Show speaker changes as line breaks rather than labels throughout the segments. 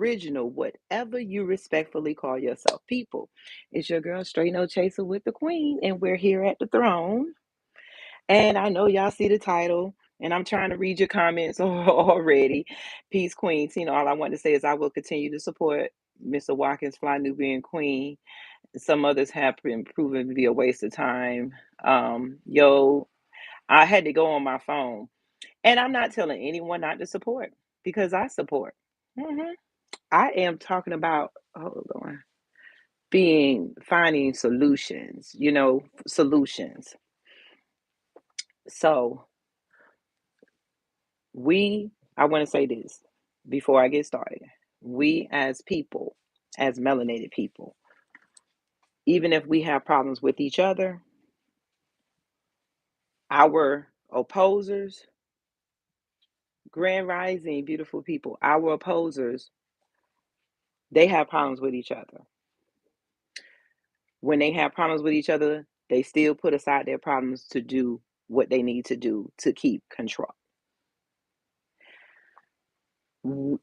original, whatever you respectfully call yourself. People, it's your girl, Straight No Chaser with the Queen, and we're here at the throne. And I know y'all see the title, and I'm trying to read your comments already. Peace, Queens. All I want to say is I will continue to support Mr. Watkins, Fly Nubian Queen. Some others have been proven to be a waste of time. Yo, I had to go on my phone, and I'm not telling anyone not to support because I support. Mhm. I am talking about, hold on, finding solutions, solutions. So I want to say this before I get started. We as people, as melanated people, even if we have problems with each other, our opposers, grand rising, beautiful people, our opposers, they have problems with each other. When they have problems with each other, they still put aside their problems to do what they need to do to keep control.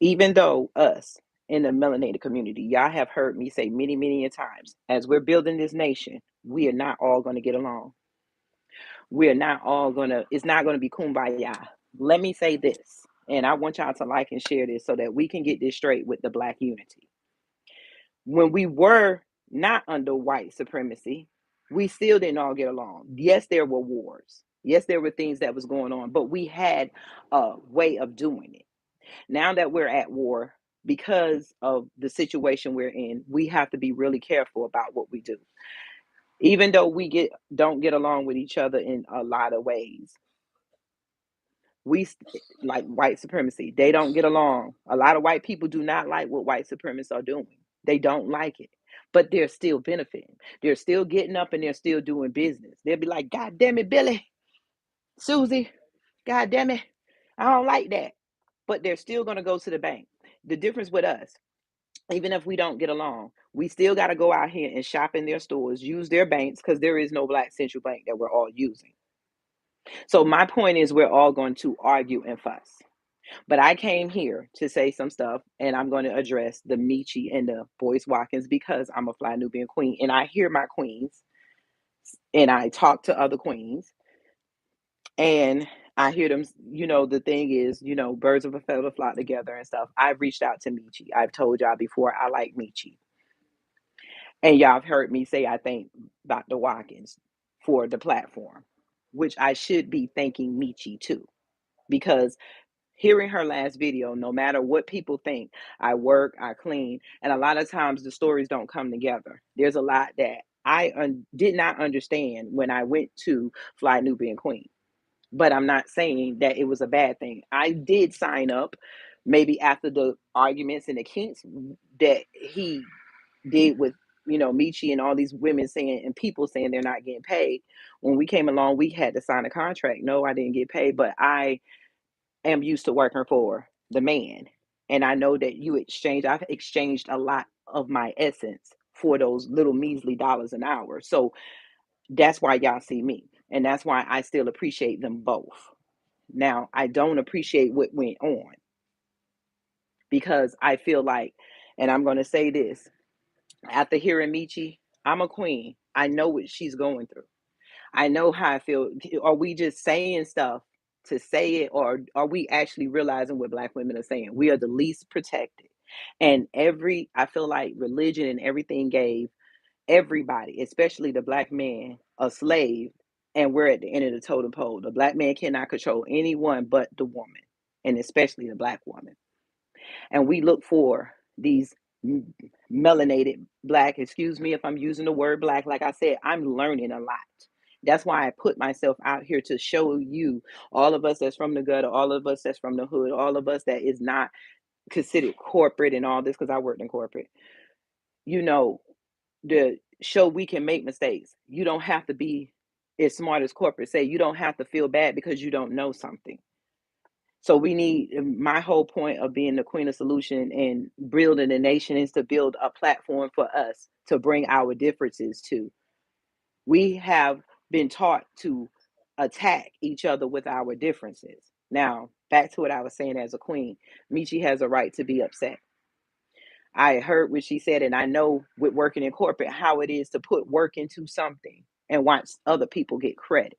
Even though us in the melanated community, y'all have heard me say many, many a times, as we're building this nation, we are not all going to get along. We're not all going to, it's not going to be kumbaya. Let me say this, and I want y'all to like and share this so that we can get this straight with the Black unity. When we were not under white supremacy, we still didn't all get along. Yes, there were wars. Yes, there were things that was going on, but we had a way of doing it. Now that we're at war, because of the situation we're in, we have to be really careful about what we do. Even though we don't get along with each other in a lot of ways, we like white supremacy. They don't get along. A lot of white people do not like what white supremacists are doing. They don't like it, but they're still benefiting. They're still getting up and they're still doing business. They'll be like, God damn it, Billy, Susie, God damn it, I don't like that. But they're still going to go to the bank. The difference with us, even if we don't get along, we still got to go out here and shop in their stores, use their banks, because there is no Black central bank that we're all using. So my point is we're all going to argue and fuss. But I came here to say some stuff, and I'm going to address the Mechee and the Boyce Watkins because I'm a Fly Nubian Queen, and I hear my queens, and I talk to other queens, and I hear them. The thing is, birds of a feather flock together and stuff. I've reached out to Mechee. I've told y'all before I like Mechee. And y'all have heard me say I thank Dr. Watkins for the platform, which I should be thanking Mechee too, because hearing her last video, no matter what people think, I work, I clean, and a lot of times the stories don't come together. There's a lot that I did not understand when I went to Fly Nubian Queen, but I'm not saying that it was a bad thing. I did sign up maybe after the arguments and the kinks that he did with Mechee and all these women saying and people saying they're not getting paid. When we came along, we had to sign a contract. No, I didn't get paid, but I am used to working for the man. And I know that I've exchanged a lot of my essence for those little measly dollars an hour. So that's why y'all see me. And that's why I still appreciate them both. Now, I don't appreciate what went on because I feel like, and I'm going to say this, after hearing Mechee, I'm a queen. I know what she's going through. I know how I feel. Are we just saying stuff to say it, or are we actually realizing what Black women are saying? We are the least protected. And I feel like religion and everything gave everybody, especially the Black man, a slave, and we're at the end of the totem pole. The Black man cannot control anyone but the woman, and especially the Black woman. And we look for these melanated Black, excuse me if I'm using the word Black, like I said, I'm learning a lot. That's why I put myself out here to show you, all of us that's from the gutter, all of us that's from the hood, all of us that is not considered corporate and all this, because I worked in corporate, to show we can make mistakes. You don't have to be as smart as corporate say. You don't have to feel bad because you don't know something. So my whole point of being the Queen of Solution and building a nation is to build a platform for us to bring our differences to. We have been taught to attack each other with our differences. Now, back to what I was saying as a queen, Mechee has a right to be upset. I heard what she said, and I know with working in corporate how it is to put work into something and watch other people get credit.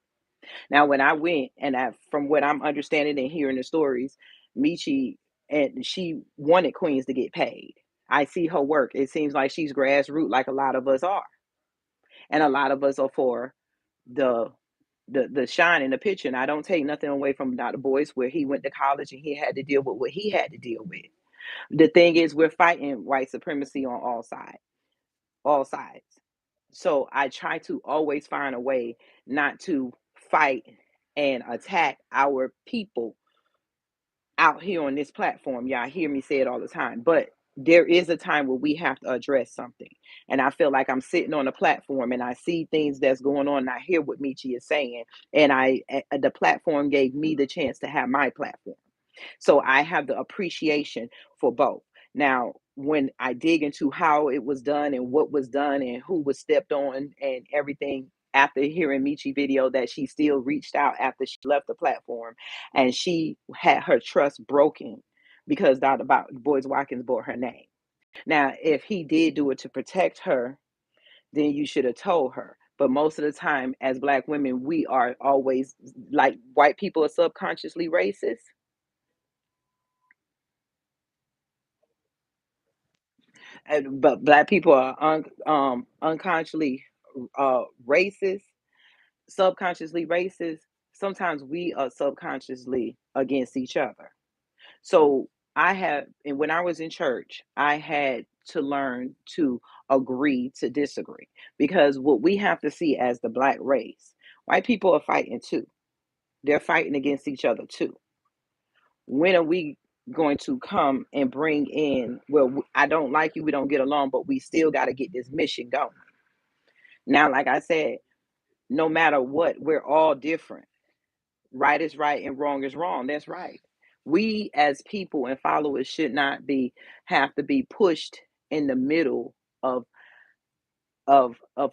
Now, when I went, and from what I'm understanding and hearing the stories, Mechee, and she wanted queens to get paid. I see her work. It seems like she's grassroots, like a lot of us are, and a lot of us are for the the shine in the picture. And I don't take nothing away from Dr. Boyce, where he went to college and he had to deal with what he had to deal with. The thing is, we're fighting white supremacy on all sides, all sides. So I try to always find a way not to fight and attack our people out here on this platform. Y'all hear me say it all the time, but there is a time where we have to address something. And I feel like I'm sitting on a platform and I see things that's going on and I hear what Mechee is saying. And the platform gave me the chance to have my platform. So I have the appreciation for both. Now, when I dig into how it was done and what was done and who was stepped on and everything, after hearing Mechee video, that she still reached out after she left the platform, and she had her trust broken because Dr. Boyce Watkins bore her name. Now, if he did do it to protect her, then you should have told her. But most of the time, as Black women, we are always, like, white people are subconsciously racist. But Black people are unconsciously racist, subconsciously racist. Sometimes we are subconsciously against each other. So and when I was in church, I had to learn to agree to disagree, because what we have to see as the Black race, white people are fighting too. They're fighting against each other too. When are we going to come and bring in, well, I don't like you, we don't get along, but we still got to get this mission going. Now, like I said, no matter what, we're all different. Right is right and wrong is wrong. That's right. We as people and followers should not be have to be pushed in the middle of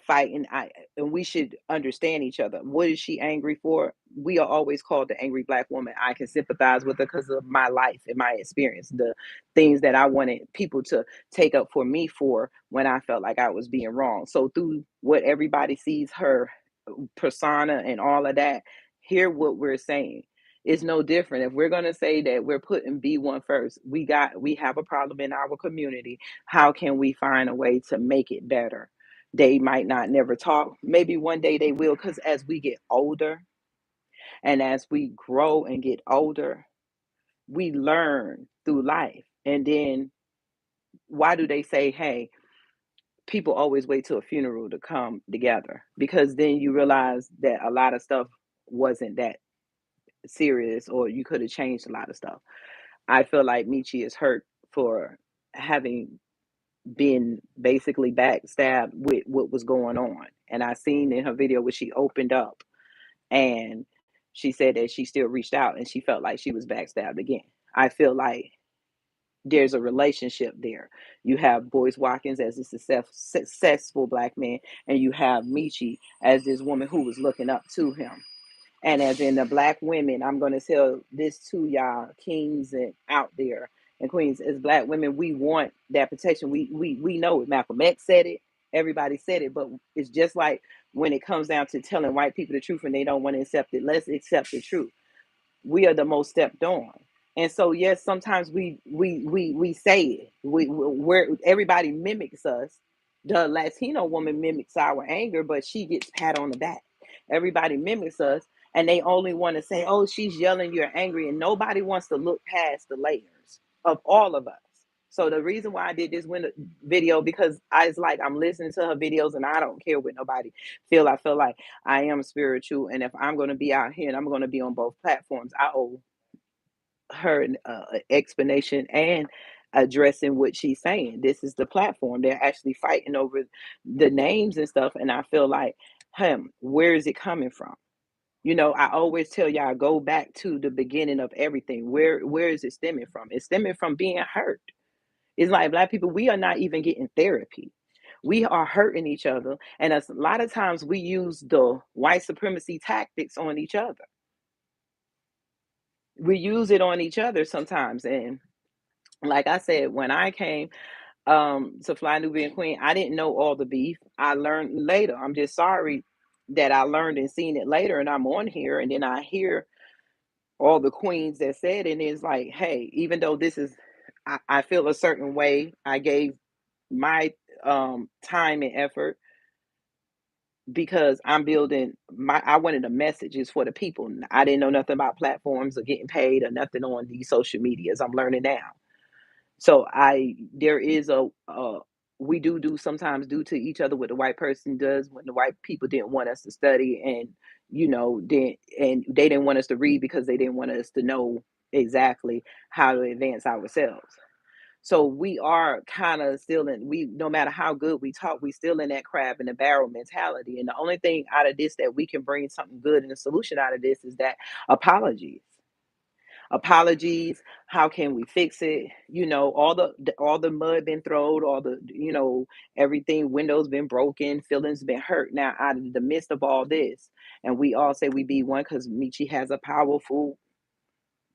fighting. And we should understand each other. What is she angry for? We are always called the angry Black woman. I can sympathize with her because of my life and my experience, the things that I wanted people to take up for me for when I felt like I was being wrong. So through what everybody sees, her persona and all of that, hear what we're saying. It's no different. If we're going to say that we're putting B1 first, we have a problem in our community. How can we find a way to make it better? They might not never talk. Maybe one day they will, because as we get older and as we grow and get older, we learn through life. And then why do they say, hey, people always wait till a funeral to come together? Because then you realize that a lot of stuff wasn't that serious, or you could have changed a lot of stuff. I feel like Mechee is hurt for having been basically backstabbed with what was going on. And I seen in her video where she opened up and she said that she still reached out and she felt like she was backstabbed again. I feel like there's a relationship there. You have Boyce Watkins as a successful Black man, and you have Mechee as this woman who was looking up to him. And as in the Black women, I'm going to tell this to y'all, kings and out there and queens. As Black women, we want that protection. We know it. Malcolm X said it. Everybody said it. But it's just like when it comes down to telling white people the truth and they don't want to accept it. Let's accept the truth. We are the most stepped on. And so yes, sometimes we say it. Where everybody mimics us. The Latino woman mimics our anger, but she gets pat on the back. Everybody mimics us, and they only want to say, "Oh, she's yelling, you're angry," and nobody wants to look past the layers of all of us. So the reason why I did this video, because I was like, I'm listening to her videos and I don't care what nobody feel. I feel like I am spiritual, and if I'm going to be out here and I'm going to be on both platforms, I owe her an explanation and addressing what she's saying. This is the platform. They're actually fighting over the names and stuff, and I feel like, where is it coming from? You know, I always tell y'all, go back to the beginning of everything. Where is it stemming from? It's stemming from being hurt. It's like Black people, we are not even getting therapy. We are hurting each other, and a lot of times we use the white supremacy tactics on each other. We use it on each other sometimes. And like I said, when I came To fly Nubian Queen, I didn't know all the beef. I learned later. I'm just sorry that I learned and seen it later, and I'm on here, and then I hear all the queens that said, and it's like, hey, even though this is, I feel a certain way. I gave my time and effort because I'm building my. I wanted a message is for the people. I didn't know nothing about platforms or getting paid or nothing on these social medias. I'm learning now. So I there is a we do sometimes do to each other what the white person does when the white people didn't want us to study, and then and they didn't want us to read because they didn't want us to know exactly how to advance ourselves. So we are kind of still in we no matter how good we talk, we still in that crab in the barrel mentality. And the only thing out of this that we can bring something good and a solution out of this is that apologies apologies. How can we fix it? All the mud been thrown, all the everything, windows been broken, feelings been hurt. Now out of the midst of all this, and we all say we be one because Mechee has a powerful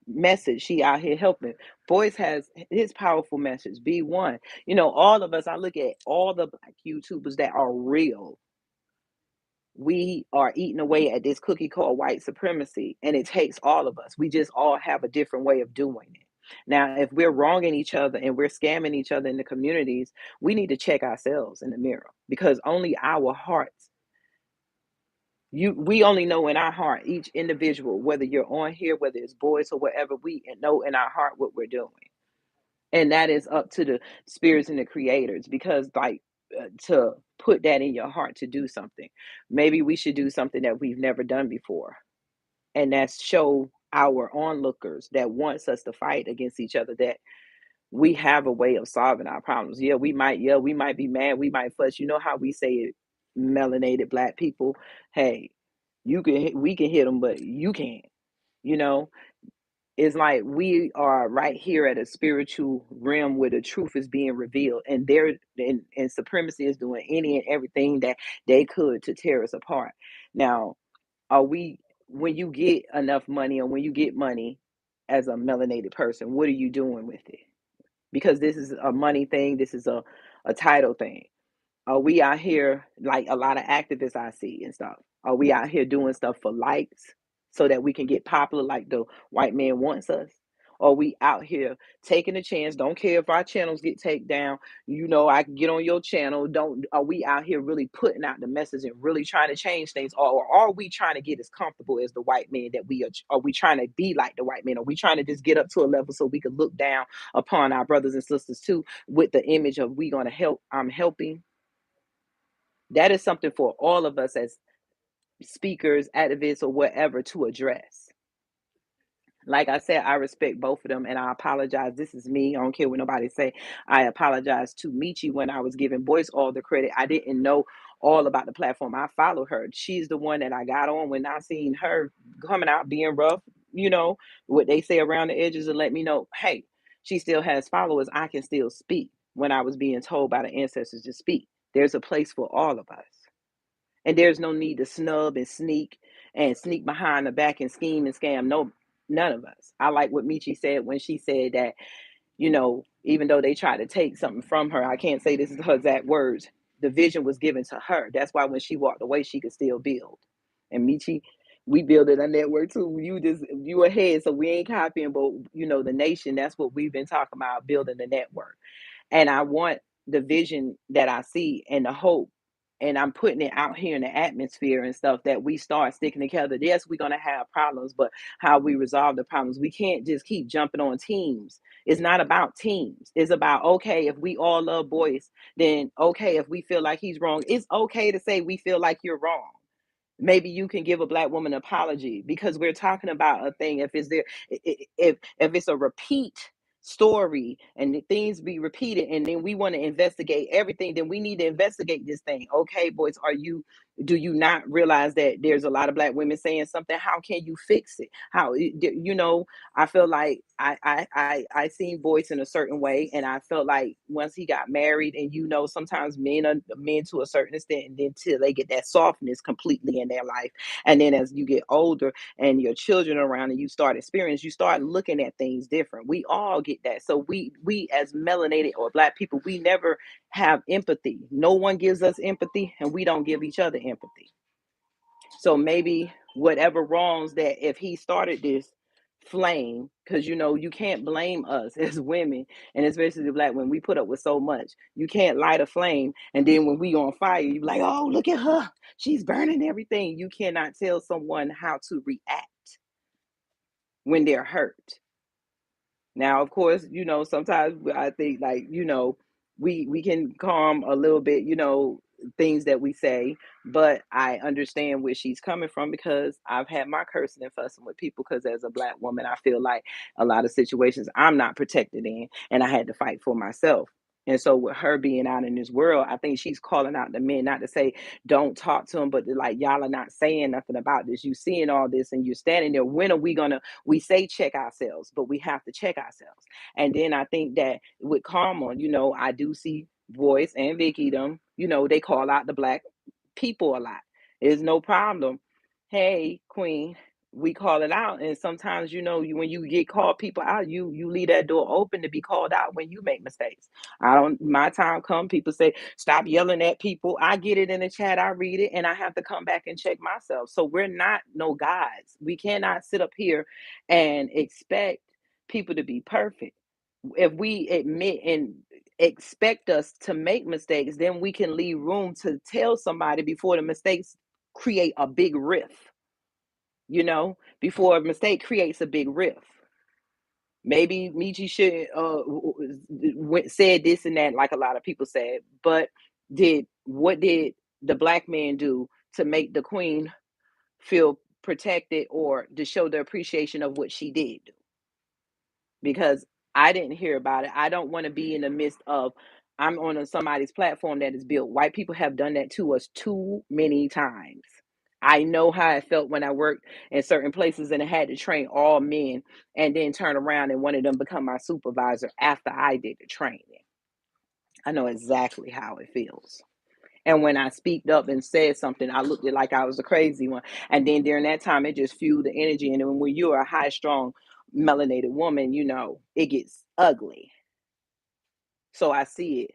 message. She out here helping. Boyce has his powerful message, be one. All of us, I look at all the black YouTubers that are real. We are eating away at this cookie called white supremacy, and it takes all of us. We just all have a different way of doing it. Now, if we're wronging each other and we're scamming each other in the communities, we need to check ourselves in the mirror, because only our hearts, we only know in our heart, each individual, whether you're on here, whether it's boys or whatever, we know in our heart what we're doing. And that is up to the spirits and the creators, because like, to put that in your heart to do something, maybe we should do something that we've never done before, and that's show our onlookers that wants us to fight against each other that we have a way of solving our problems. Yeah, we might be mad, we might fuss. You know how we say it, melanated black people, hey, we can hit them but you can't. you know it's like we are right here at a spiritual realm where the truth is being revealed, and and supremacy is doing any and everything that they could to tear us apart. Now, are we when you get enough money, or when you get money as a melanated person, what are you doing with it? Because this is a money thing, this is a title thing. Are we out here like a lot of activists I see and stuff? Are we out here doing stuff for likes so that we can get popular like the white man wants us? Or are we out here taking a chance? Don't care if our channels get taken down. I can get on your channel. Don't Are we out here really putting out the message and really trying to change things? Or are we trying to get as comfortable as the white man that we are? Are we trying to be like the white man? Are we trying to just get up to a level so we can look down upon our brothers and sisters too, with the image of we gonna help, I'm helping? That is something for all of us as speakers, activists, or whatever to address. Like I said, I respect both of them, and I apologize. This is me. I don't care what nobody say. I apologize to Mechee when I was giving Boyce all the credit. I didn't know all about the platform. I follow her. She's the one that I got on when I seen her coming out being rough, what they say around the edges, and let me know, hey, she still has followers. I can still speak when I was being told by the ancestors to speak. There's a place for all of us. And there's no need to snub and sneak behind the back and scheme and scam. No, none of us. I like what Mechee said when she said that, even though they tried to take something from her, I can't say this is her exact words. The vision was given to her. That's why when she walked away, she could still build. And Mechee, we building a network too. You ahead, so we ain't copying, but the nation. That's what we've been talking about, building the network. And I want the vision that I see and the hope, and I'm putting it out here in the atmosphere and stuff, that we start sticking together. Yes, we're gonna have problems, but how we resolve the problems. We can't just keep jumping on teams. It's not about teams. It's about, okay, if we all love Boyce, then okay, if we feel like he's wrong, it's okay to say we feel like you're wrong. Maybe you can give a black woman an apology, because we're talking about a thing. If it's there, if it's a repeat story and the things be repeated, and then we want to investigate everything, then we need to investigate this thing. Okay, boys, do you not realize that there's a lot of black women saying something? How can you fix it? I feel like I seen Boyce in a certain way, and I felt like once he got married, and sometimes men are men to a certain extent, and then till they get that softness completely in their life, and then as you get older and your children around and you start looking at things different. We all get get that. So we as melanated or black people, we never have empathy. No one gives us empathy, and we don't give each other empathy. So maybe whatever wrongs that, if he started this flame, because you can't blame us as women, and especially the black when we put up with so much. You can't light a flame and then when we on fire, you be like, oh, look at her, she's burning everything. You cannot tell someone how to react when they're hurt. Now, of course, sometimes I think, like, we can calm a little bit, things that we say, but I understand where she's coming from, because I've had my cursing and fussing with people, because as a black woman, I feel like a lot of situations I'm not protected in, and I had to fight for myself. And so with her being out in this world, I think she's calling out the men, not to say don't talk to them, but to, like, y'all are not saying nothing about this. You seeing all this and you're standing there. When are we gonna, we say check ourselves, but we have to check ourselves. And then I think that with karma, I do see Boyce and Vicky, them, they call out the black people a lot. There's no problem. Hey, Queen, we call it out. And sometimes, when you get called people out, you leave that door open to be called out when you make mistakes. My time come, people say, stop yelling at people. I get it in the chat, I read it, and I have to come back and check myself. So we're not no gods. We cannot sit up here and expect people to be perfect. If we admit and expect us to make mistakes, then we can leave room to tell somebody before the mistakes create a big rift. Before a mistake creates a big rift. Maybe Mechee should said this and that, like a lot of people said, but what did the black man do to make the queen feel protected, or to show the appreciation of what she did? Because I didn't hear about it. I don't want to be in the midst of, I'm on somebody's platform that is built. White people have done that to us too many times. I know how it felt when I worked in certain places and I had to train all men, and then turn around and one of them become my supervisor after I did the training. I know exactly how it feels. And when I speaked up and said something, I looked like I was a crazy one. And then during that time, it just fueled the energy. And when you're a high, strong, melanated woman, it gets ugly. So I see it.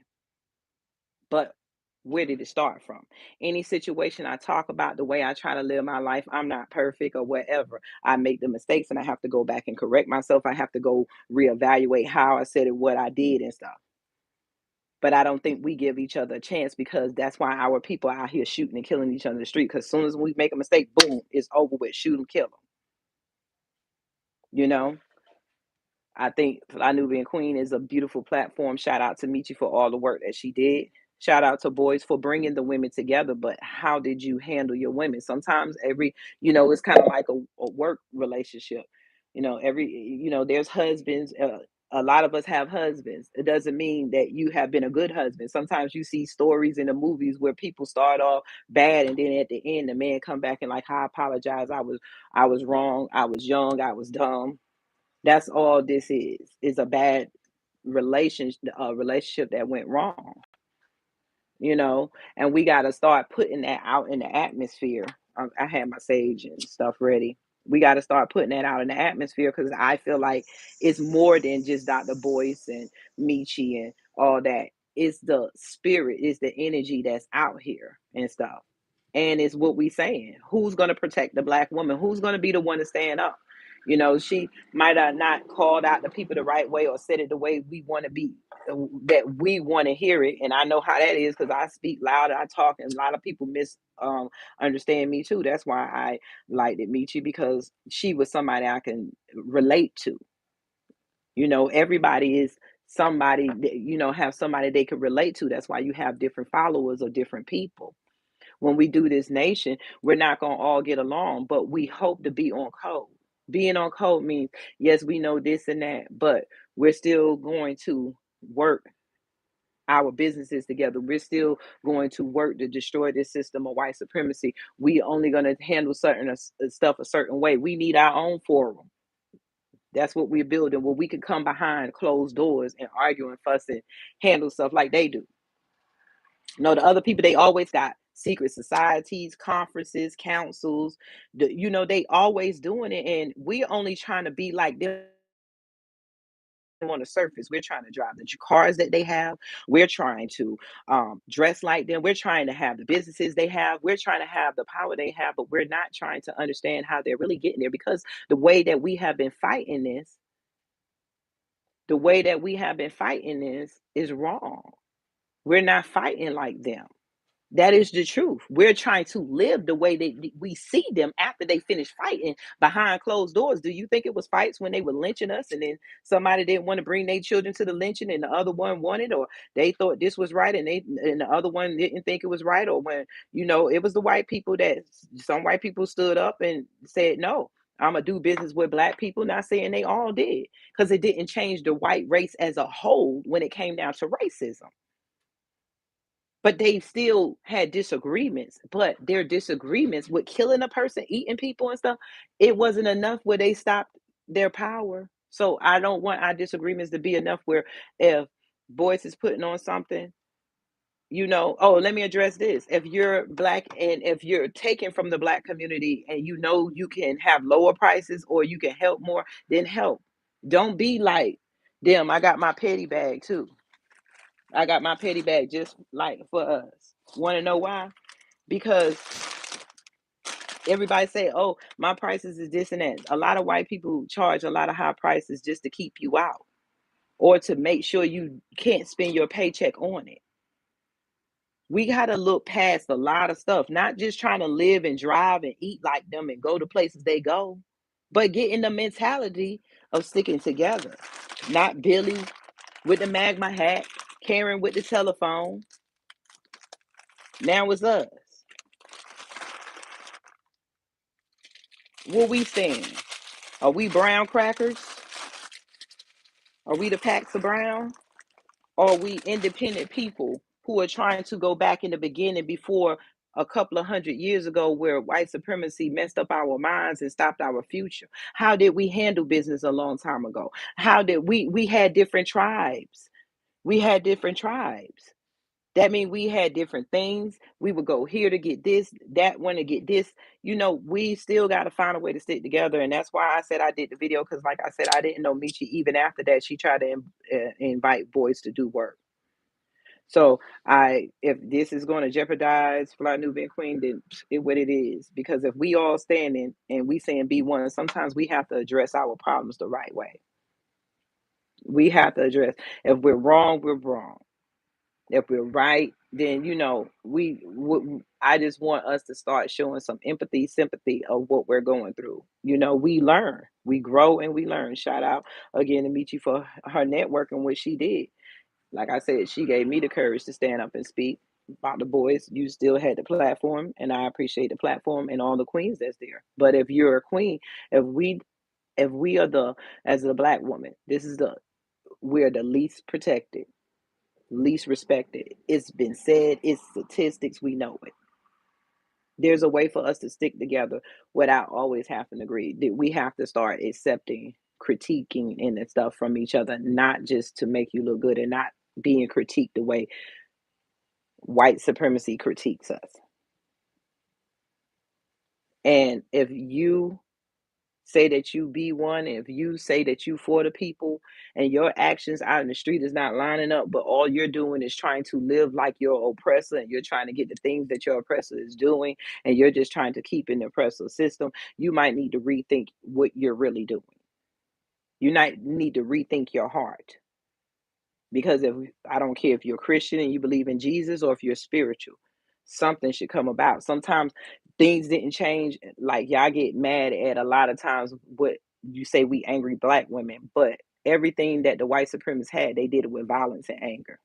But where did it start from? Any situation I talk about, the way I try to live my life, I'm not perfect or whatever. I make the mistakes and I have to go back and correct myself. I have to go reevaluate how I said it, what I did and stuff. But I don't think we give each other a chance, because that's why our people are out here shooting and killing each other in the street. Because as soon as we make a mistake, boom, it's over with. Shoot them, kill them. You know, I think Nubian Queen is a beautiful platform. Shout out to Mechee for all the work that she did. Shout out to Boyce for bringing the women together. But how did you handle your women? Sometimes it's kind of like a work relationship. There's husbands. A lot of us have husbands. It doesn't mean that you have been a good husband. Sometimes you see stories in the movies where people start off bad, and then at the end, the man come back and like, I apologize. I was wrong. I was young. I was dumb. That's all this is a bad relationship that went wrong, and we got to start putting that out in the atmosphere. I had my sage and stuff ready. We got to start putting that out in the atmosphere, because I feel like it's more than just Dr. Boyce and Mechee and all that. It's the spirit, it's the energy that's out here and stuff. And it's what we saying. Who's going to protect the black woman? Who's going to be the one to stand up? She might have not called out the people the right way or said it the way we want to be, that we want to hear it. And I know how that is, because I speak loud, I talk, and a lot of people understand me too. That's why I liked it, Mechee, because she was somebody I can relate to. Everybody is somebody that, have somebody they could relate to. That's why you have different followers or different people. When we do this nation, we're not going to all get along, but we hope to be on code. Being on code means, yes, we know this and that, but we're still going to work our businesses together. We're still going to work to destroy this system of white supremacy. We only going to handle certain stuff a certain way. We need our own forum. That's what we're building, where we can come behind closed doors and argue and fuss and handle stuff like they do. The other people, they always got secret societies, conferences, councils. They always doing it, and we're only trying to be like them on the surface. We're trying to drive the cars that they have. We're trying to dress like them. We're trying to have the businesses they have. We're trying to have the power they have, but we're not trying to understand how they're really getting there, because the way that we have been fighting this, is wrong. We're not fighting like them. That is the truth. We're trying to live the way that we see them after they finish fighting behind closed doors. Do you think it was fights when they were lynching us, and then somebody didn't want to bring their children to the lynching and the other one wanted, or they thought this was right and the other one didn't think it was right? Or when, it was the white people that some white people stood up and said, no, I'm gonna do business with black people. Not saying they all did, because it didn't change the white race as a whole when it came down to racism. But they still had disagreements, but their disagreements with killing a person, eating people and stuff, it wasn't enough where they stopped their power. So I don't want our disagreements to be enough where, if Boyce is putting on something, oh, let me address this. If you're black and if you're taken from the black community and you can have lower prices or you can help more, then help. Don't be like them. I got my petty bag too. I got my petty bag just like for us. Want to know why? Because everybody say, "Oh, my prices is this and that." A lot of white people charge a lot of high prices just to keep you out, or to make sure you can't spend your paycheck on it. We got to look past a lot of stuff, not just trying to live and drive and eat like them and go to places they go, but get in the mentality of sticking together. Not Billy with the magma hat, Karen with the telephone. Now it's us. Where we stand? Are we brown crackers? Are we the packs of brown? Or are we independent people who are trying to go back in the beginning before a couple of 100 years ago, where white supremacy messed up our minds and stopped our future? How did we handle business a long time ago? How did we had different tribes? We had different tribes. That means we had different things. We would go here to get this, that one to get this. We still got to find a way to stick together. And that's why I said I did the video, because, like I said, I didn't know Mechee. Even after that, she tried to invite Boyce to do work. So if this is going to jeopardize Fly Nubian Queen, then what it is. Because if we all standing and we saying be one, sometimes we have to address our problems the right way. We have to address, if we're wrong, we're wrong. If we're right, then I just want us to start showing some empathy, sympathy of what we're going through. We learn, we grow, and we learn. Shout out again to Mechee for her networking, what she did. Like I said, she gave me the courage to stand up and speak about the boys. You still had the platform, and I appreciate the platform and all the queens that's there. But if you're a queen, if we are as a black woman, we're the least protected, least respected. It's been said, it's statistics, we know it. There's a way for us to stick together without always having to agree. We have to start accepting, critiquing, and stuff from each other, not just to make you look good, and not being critiqued the way white supremacy critiques us. And if you say that you be one, if you say that you for the people, and your actions out in the street is not lining up, but all you're doing is trying to live like your oppressor, and you're trying to get the things that your oppressor is doing, and you're just trying to keep in the oppressor system, you might need to rethink what you're really doing. You might need to rethink your heart. Because if I don't care if you're a Christian and you believe in Jesus, or if you're spiritual, something should come about. Sometimes things didn't change. Like, y'all get mad at a lot of times what you say, we angry black women, but everything that the white supremacists had, they did it with violence and anger.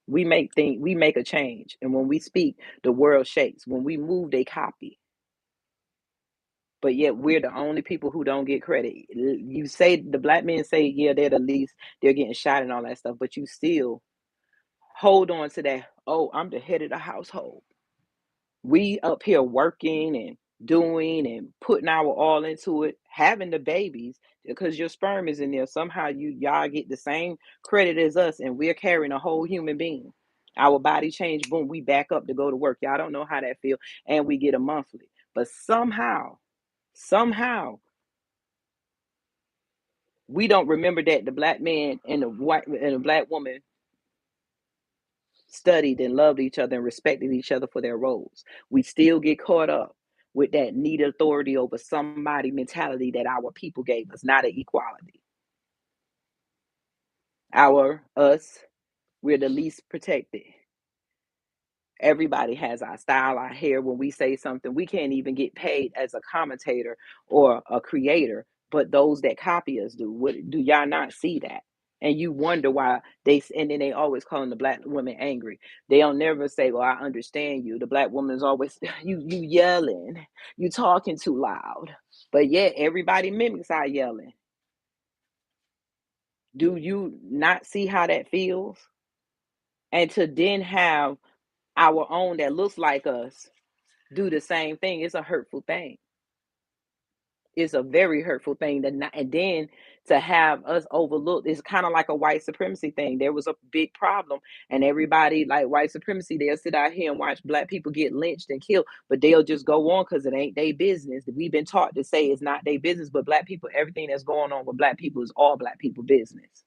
We make a change, and when we speak, the world shakes. When we move, they copy. But yet we're the only people who don't get credit. You say the black men say, yeah, they're the least, they're getting shot and all that stuff, but you still hold on to that. Oh, I'm the head of the household. We up here working and doing and putting our all into it, having the babies, because your sperm is in there. Somehow y'all get the same credit as us, and we're carrying a whole human being. Our body change, boom, we back up to go to work. Y'all don't know how that feel, and we get a monthly. But somehow, We don't remember that the black man and the black woman studied and loved each other and respected each other for their roles. We still get caught up with that need authority over somebody mentality that our people gave us, not an equality. Us, we're the least protected. Everybody has our style, our hair. When we say something, we can't even get paid as a commentator or a creator, but those that copy us do. What do y'all not see that? And you wonder why and then they always calling the black women angry. They don't never say, "Well, I understand you." The black woman is always, "You yelling, you talking too loud." But yet everybody mimics our yelling. Do you not see how that feels? And to then have our own that looks like us do the same thing, it's a hurtful thing. It's a very hurtful thing. And then to have us overlooked, it's kind of like a white supremacy thing. There was a big problem, and everybody like white supremacy. They'll sit out here and watch black people get lynched and killed, but they'll just go on because it ain't their business. We've been taught to say it's not their business, but black people, everything that's going on with black people is all black people business.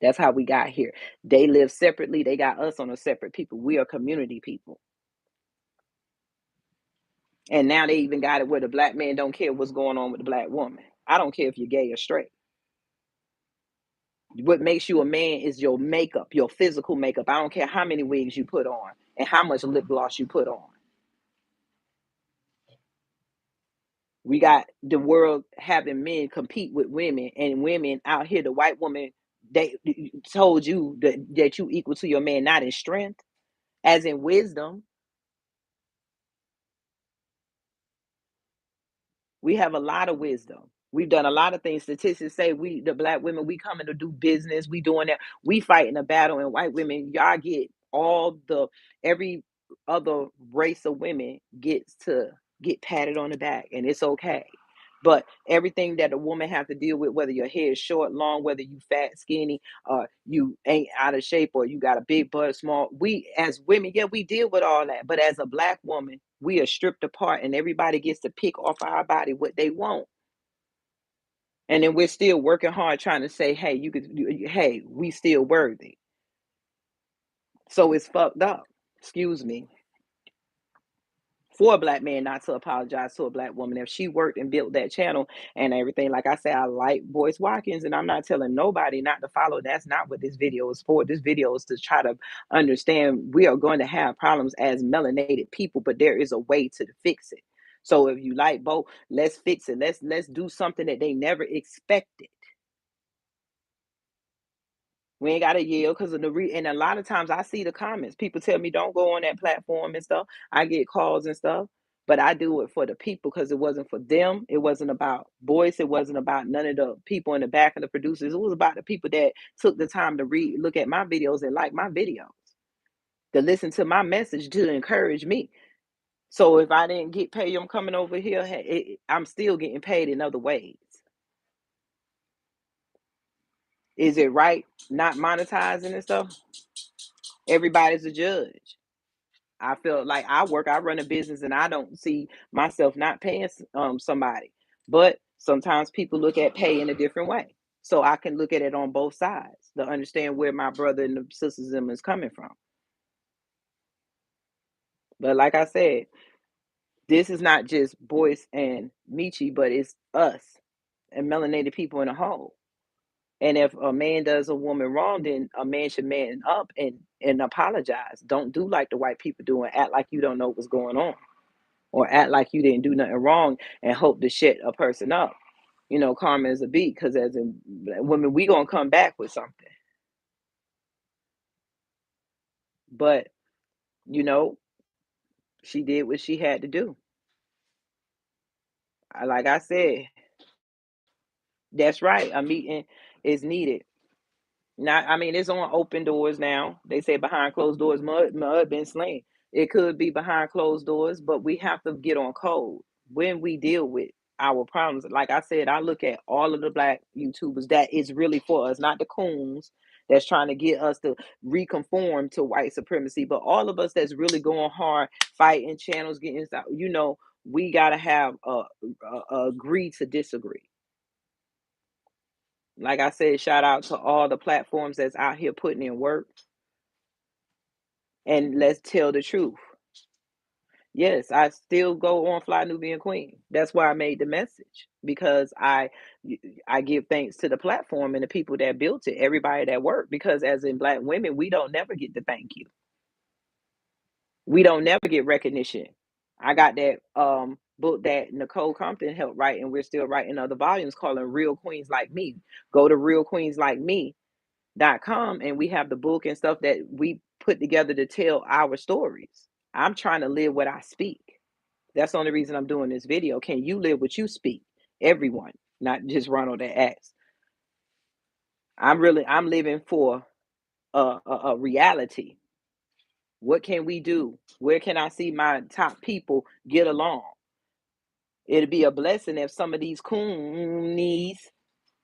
That's how we got here. They live separately. They got us on a separate people. We are community people. And now they even got it where the black man don't care what's going on with the black woman. I don't care if you're gay or straight. What makes you a man is your makeup, your physical makeup. I don't care how many wigs you put on and how much lip gloss you put on. We got the world having men compete with women, and women out here, the white woman, they told you that you equal to your man, not in strength, as in wisdom. We have a lot of wisdom. We've done a lot of things. Statistics say the black women, we coming to do business. We doing that. We fighting a battle, and white women, y'all get every other race of women gets to get patted on the back, and it's okay. But everything that a woman have to deal with, whether your hair is short, long, whether you fat, skinny, or you ain't out of shape, or you got a big butt, small, we as women, yeah, we deal with all that. But as a black woman, we are stripped apart, and everybody gets to pick off our body what they want. And then we're still working hard trying to say, hey, hey, we still worthy. So it's fucked up. Excuse me. For a black man not to apologize to a black woman if she worked and built that channel and everything. Like I said, I like Boyce Watkins, and I'm not telling nobody not to follow. That's not what this video is for. This video is to try to understand we are going to have problems as melanated people, but there is a way to fix it. So if you like both, let's fix it. Let's do something that they never expected. We ain't gotta yell because of and a lot of times I see the comments. People tell me don't go on that platform and stuff. I get calls and stuff, but I do it for the people because it wasn't for them. It wasn't about Boyce. It wasn't about none of the people in the back of the producers. It was about the people that took the time to look at my videos and like my videos, to listen to my message, to encourage me. So if I didn't get paid, I'm coming over here. I'm still getting paid in other ways. Is it right not monetizing and stuff? Everybody's a judge. I feel like I run a business, and I don't see myself not paying somebody. But sometimes people look at pay in a different way. So I can look at it on both sides to understand where my brother and the sisters is coming from. But like I said, this is not just Boyce and Mechee, but it's us and melanated people in a whole. And if a man does a woman wrong, then a man should man up and apologize. Don't do like the white people do and act like you don't know what's going on, or act like you didn't do nothing wrong and hope to shut a person up. Karma is a beat, because as a women, we gonna come back with something. But she did what she had to do. Like I said, that's right. A meeting is needed. Not, I mean, it's on open doors now. They say behind closed doors, mud been slain. It could be behind closed doors, but we have to get on code when we deal with our problems. Like I said, I look at all of the black YouTubers that is really for us, not the coons that's trying to get us to reconform to white supremacy, but all of us that's really going hard, fighting channels, getting stuff. We gotta have agree to disagree. Like I said, shout out to all the platforms that's out here putting in work, and let's tell the truth. Yes, I still go on Fly Nubian Queen. That's why I made the message, because I give thanks to the platform and the people that built it, everybody that worked. Because as in Black women, we don't never get the thank you. We don't never get recognition. I got that book that Nicole Compton helped write, and we're still writing other volumes, calling Real Queens Like Me. Go to realqueenslikeme.com, and we have the book and stuff that we put together to tell our stories. I'm trying to live what I speak. That's the only reason I'm doing this video. Can you live what you speak? Everyone, not just Ronald that acts. I'm living for a reality. What can we do? Where can I see my top people get along? It'd be a blessing if some of these coonies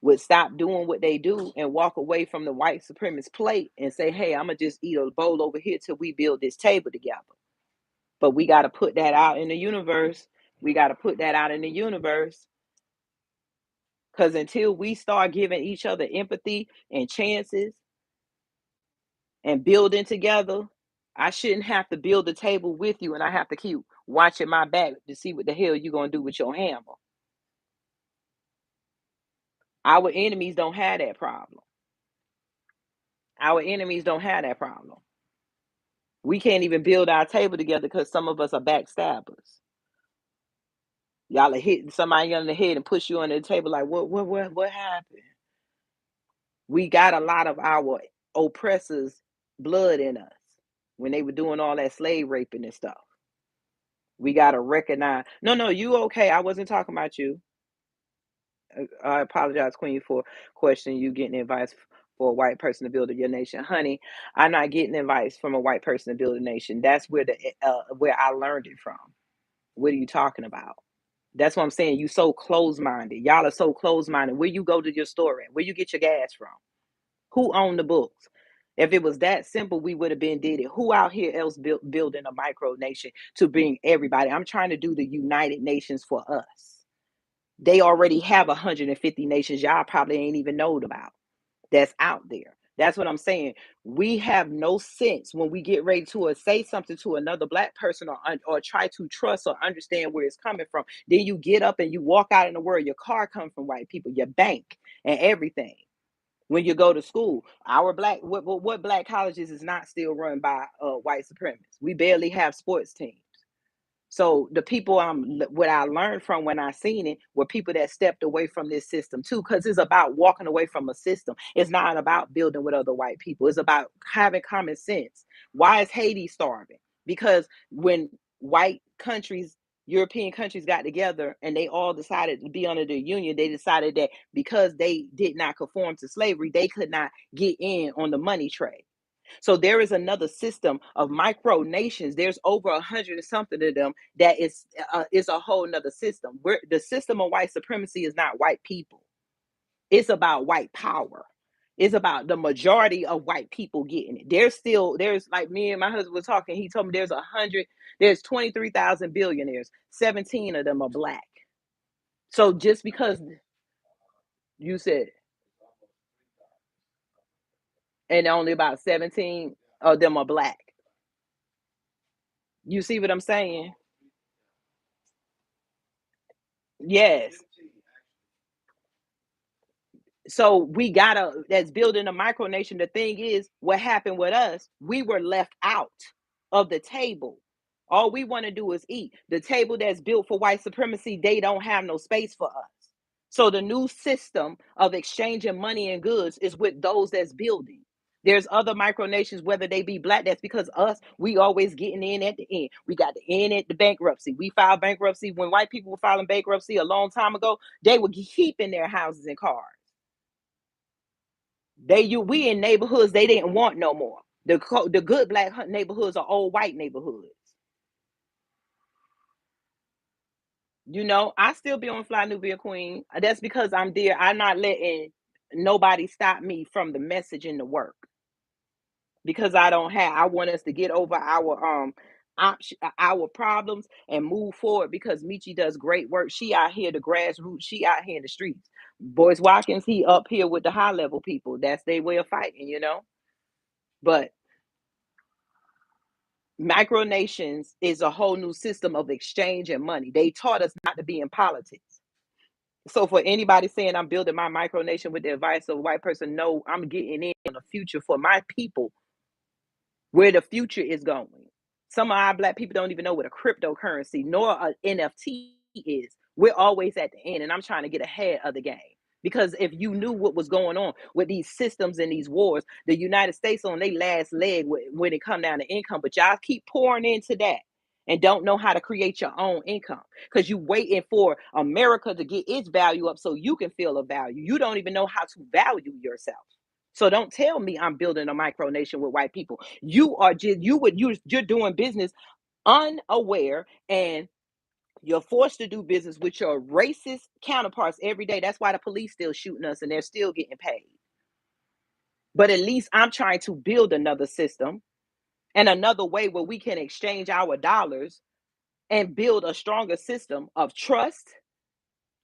would stop doing what they do and walk away from the white supremacist plate and say, hey, I'm gonna just eat a bowl over here till we build this table together. But we got to put that out in the universe. We got to put that out in the universe. Because until we start giving each other empathy and chances and building together, I shouldn't have to build a table with you and I have to keep watching my back to see what the hell you're going to do with your hammer. Our enemies don't have that problem. Our enemies don't have that problem. We can't even build our table together because some of us are backstabbers. Y'all are hitting somebody on the head and push you under the table like, what happened? We got a lot of our oppressors' blood in us when they were doing all that slave raping and stuff. We got to recognize, no, you okay. I wasn't talking about you. I apologize, Queen, for questioning you getting advice for a white person to build your nation. Honey, I'm not getting advice from a white person to build a nation. That's where I learned it from. What are you talking about? That's what I'm saying. You so close-minded. Y'all are so close-minded. Where you go to your store at? Where you get your gas from? Who owned the books? If it was that simple, we would have been did it. Who out here else building a micro nation to bring everybody? I'm trying to do the United Nations for us. They already have 150 nations y'all probably ain't even known about that's out there. That's what I'm saying. We have no sense when we get ready to say something to another Black person or try to trust or understand where it's coming from. Then you get up and you walk out in the world. Your car comes from white people, your bank and everything. When you go to school, our what Black colleges is not still run by white supremacists. We barely have sports teams. So the people what I learned from when I seen it were people that stepped away from this system too, because it's about walking away from a system. It's not about building with other white people. It's about having common sense. Why is Haiti starving? Because when white countries, European countries got together and they all decided to be under the union, they decided that because they did not conform to slavery, they could not get in on the money trade. So there is another system of micro nations. There's over 100 and something of them that is a whole nother system. Where the system of white supremacy is not white people. It's about white power. It's about the majority of white people getting it. There's like me and my husband were talking. He told me there's 23,000 billionaires. 17 of them are Black. So just because you said, and only about 17 of them are Black. You see what I'm saying? Yes. So we gotta that's building a micronation. The thing is, what happened with us, we were left out of the table. All we want to do is eat. The table that's built for white supremacy, they don't have no space for us. So the new system of exchanging money and goods is with those that's building. There's other micronations, whether they be Black, that's because us, we always getting in at the end. We got the end at the bankruptcy. We filed bankruptcy. When white people were filing bankruptcy a long time ago, they were keeping their houses and cars. We in neighborhoods they didn't want no more. The good Black neighborhoods are old white neighborhoods. I still be on Fly Nubian Queen. That's because I'm there. I'm not letting nobody stop me from the message and the work. Because I want us to get over our problems and move forward, because Mechee does great work. She out here, the grassroots, she out here in the streets. Boyce Watkins, he up here with the high level people. That's their way of fighting, you know. But micronations is a whole new system of exchange and money. They taught us not to be in politics. So for anybody saying I'm building my micronation with the advice of a white person, no, I'm getting in on the future for my people, where the future is going. Some of our black people don't even know what a cryptocurrency nor an NFT is. We're always at the end, and I'm trying to get ahead of the game. Because if you knew what was going on with these systems and these wars, the United States on their last leg when it come down to income, but y'all keep pouring into that and don't know how to create your own income because you waiting for America to get its value up so you can feel a value. You don't even know how to value yourself. So don't tell me I'm building a micronation with white people. You are just you're doing business unaware, and you're forced to do business with your racist counterparts every day. That's why the police still shooting us and they're still getting paid. But at least I'm trying to build another system and another way where we can exchange our dollars and build a stronger system of trust,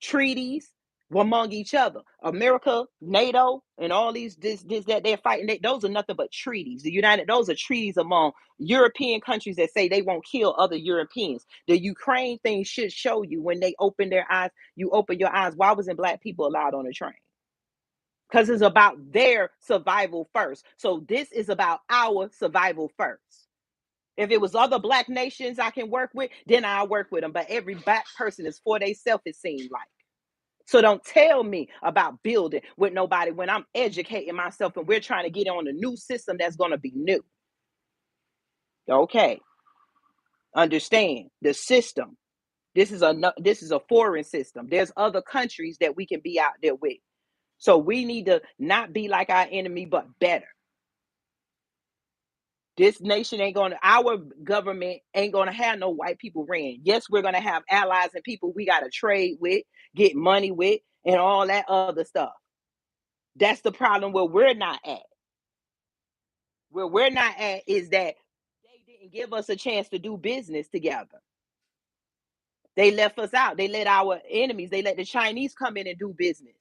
treaties among each other. America, NATO, and all these this that they're fighting. Those are nothing but treaties. Those are treaties among European countries that say they won't kill other Europeans. The Ukraine thing should show you when they open their eyes. You open your eyes. Why wasn't black people allowed on the train? Because it's about their survival first. So this is about our survival first. If it was other black nations I can work with, then I'll work with them. But every black person is for themselves, it seems like. So don't tell me about building with nobody when I'm educating myself and we're trying to get on a new system that's going to be new. Okay. Understand the system. This is a foreign system. There's other countries that we can be out there with. So we need to not be like our enemy, but better. This nation ain't going to, our government ain't going to have no white people ran. Yes, we're going to have allies and people we got to trade with, get money with, and all that other stuff. That's the problem where we're not at. Where we're not at is that they didn't give us a chance to do business together. They left us out. They let our enemies, they let the Chinese come in and do business.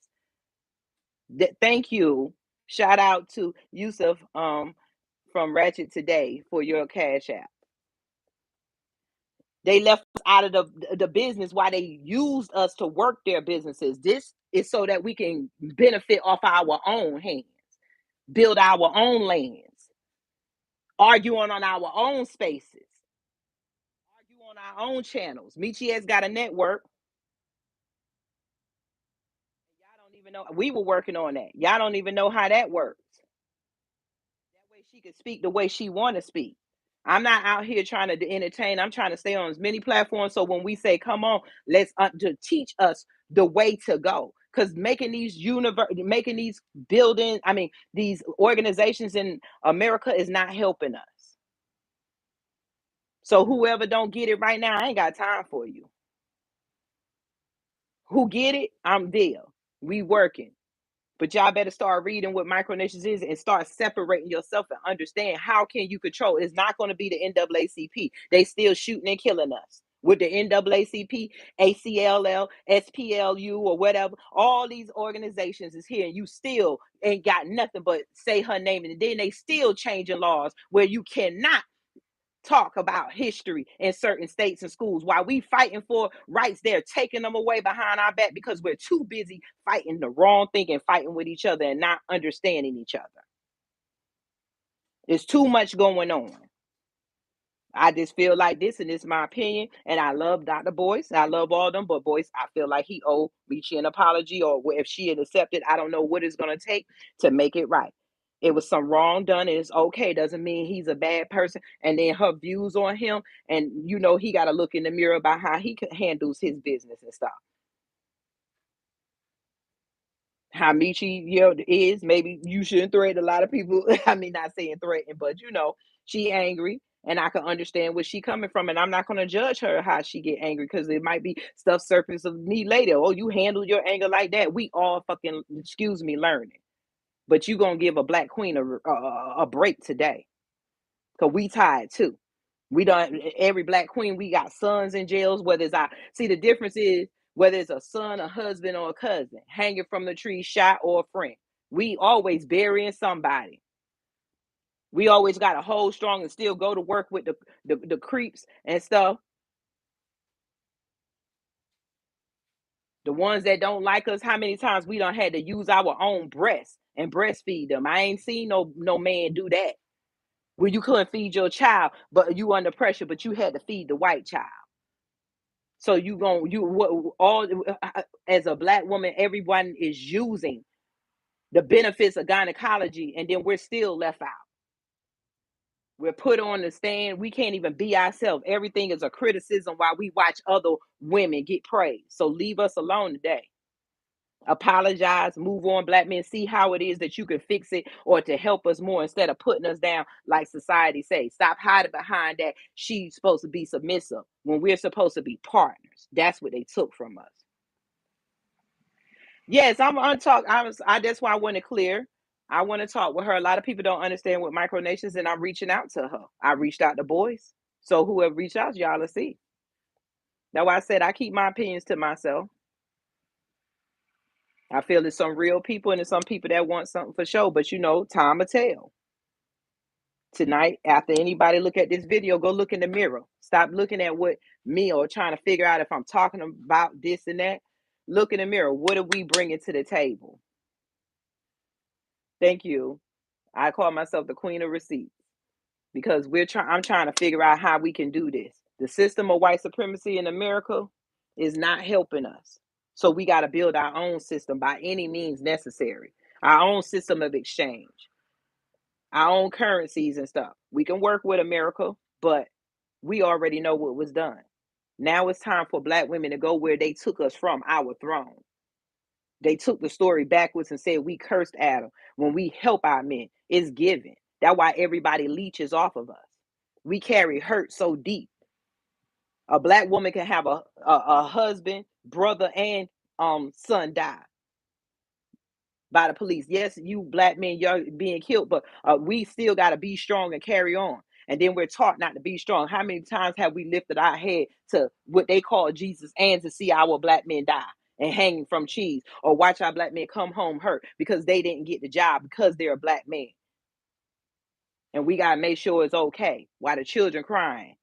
Thank you. Shout out to Yusuf from Ratchet Today for your cash app. They left us out of the business while they used us to work their businesses. This is so that we can benefit off our own hands, build our own lands, arguing on our own spaces, argue on our own channels. MecheeX got a network. Y'all don't even know. We were working on that. Y'all don't even know how that works. That way she could speak the way she want to speak. I'm not out here trying to entertain. I'm trying to stay on as many platforms. So when we say, come on, let's to teach us the way to go. Because making these buildings, these organizations in America is not helping us. So whoever don't get it right now, I ain't got time for you. Who get it? I'm there. We working. But y'all better start reading what micronations is and start separating yourself and understand how can you control. It's not going to be the NAACP. They still shooting and killing us. With the NAACP, ACLL, SPLU, or whatever, all these organizations is here, and you still ain't got nothing but say her name, and then they still changing laws where you cannot talk about history in certain states and schools. While we fighting for rights, they're taking them away behind our back because we're too busy fighting the wrong thing and fighting with each other and not understanding each other. There's too much going on. I just feel like this, and it's my opinion. And I love Dr. Boyce. I love all them, but Boyce, I feel like he owed Mechee an apology, or if she had accepted, I don't know what it's going to take to make it right. It was some wrong done, and it's okay. Doesn't mean he's a bad person. And then her views on him, and he got to look in the mirror about how he handles his business and stuff. How Mechee is, maybe you shouldn't threaten a lot of people. Not saying threaten, but she angry, and I can understand where she coming from, and I'm not going to judge her how she get angry, because it might be stuff surface of me later. Oh, you handle your anger like that. We all fucking, excuse me, learning. But you gonna give a black queen a break today, because we tired too. We don't, every black queen, we got sons in jails, whether it's our, see, the difference is whether it's a son, a husband, or a cousin, hanging from the tree, shot, or a friend. We always burying somebody. We always got to hold strong and still go to work with the creeps and stuff. The ones that don't like us, how many times we done had to use our own breasts and breastfeed them? I ain't seen no man do that. Where you couldn't feed your child, but you under pressure, but you had to feed the white child. So as a black woman, everyone is using the benefits of gynecology, and then we're still left out. We're put on the stand. We can't even be ourselves. Everything is a criticism while we watch other women get praised. So leave us alone today. Apologize, move on, black men. See how it is that you can fix it or to help us more instead of putting us down like society says. Stop hiding behind that she's supposed to be submissive when we're supposed to be partners. That's what they took from us. Yes, I'm on talk. That's why I want to clear. I want to talk with her. A lot of people don't understand what micronations, and I'm reaching out to her. I reached out to Boyce. So whoever reached out, y'all will see. That's why I said I keep my opinions to myself. I feel there's some real people and there's some people that want something for sure, but time will tell. Tonight, after anybody look at this video, go look in the mirror. Stop looking at what me or trying to figure out if I'm talking about this and that. Look in the mirror. What are we bringing to the table? Thank you. I call myself the queen of receipts because I'm trying to figure out how we can do this. The system of white supremacy in America is not helping us. So we got to build our own system by any means necessary. Our own system of exchange, our own currencies and stuff. We can work with America, but we already know what was done. Now it's time for black women to go where they took us from, our throne. They took the story backwards and said we cursed Adam. When we help our men, it's given. That's why everybody leeches off of us. We carry hurt so deep. A black woman can have a husband, brother, and son die by the police. Yes, you black men, you're being killed, but we still got to be strong and carry on. And then we're taught not to be strong. How many times have we lifted our head to what they call Jesus and to see our black men die and hanging from trees, or watch our black men come home hurt because they didn't get the job because they're a black man? And we got to make sure it's okay while the children crying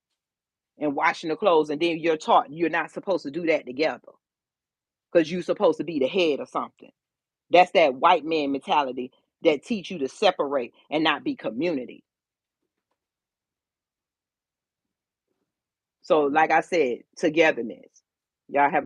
and washing the clothes. And then you're taught you're not supposed to do that together because you're supposed to be the head or something. That's that white man mentality that teach you to separate and not be community. So like I said, togetherness. Y'all have